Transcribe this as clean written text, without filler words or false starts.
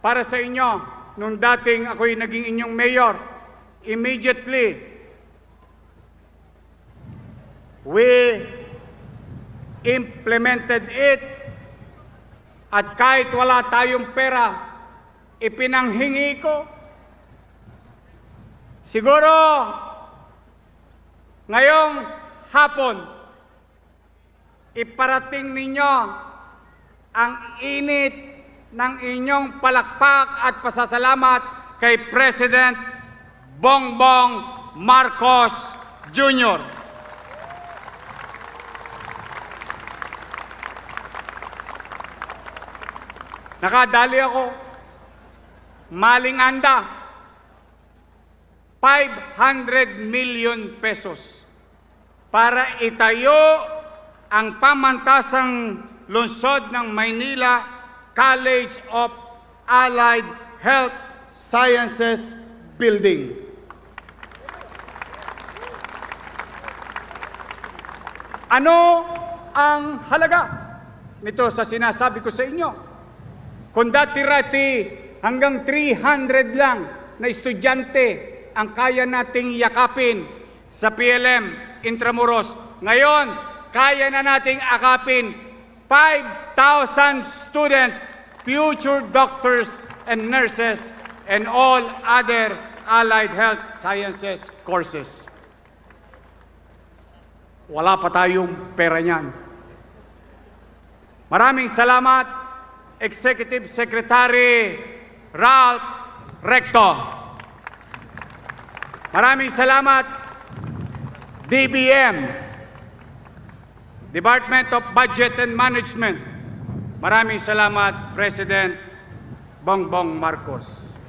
para sa inyo nung dating ako'y naging inyong mayor. Immediately, we implemented it at kahit wala tayong pera, ipinanghingi ko. Siguro, ngayong hapon, iparating ninyo ang init ng inyong palakpak at pasasalamat kay President Bongbong Marcos Jr. Nakadali ako, maling anda, 500 million pesos para itayo ang pamantasang lungsod ng Maynila College of Allied Health Sciences Building. Ano ang halaga nito sa sinasabi ko sa inyo? Kung dati-rati hanggang 300 lang na estudyante ang kaya nating yakapin sa PLM Intramuros, ngayon kaya na nating akapin 5,000 students, future doctors and nurses, and all other allied health sciences courses. Wala pa tayong pera niyan. Maraming salamat, Executive Secretary Ralph Recto. Maraming salamat, DBM, Department of Budget and Management. Maraming salamat, President Bongbong Marcos.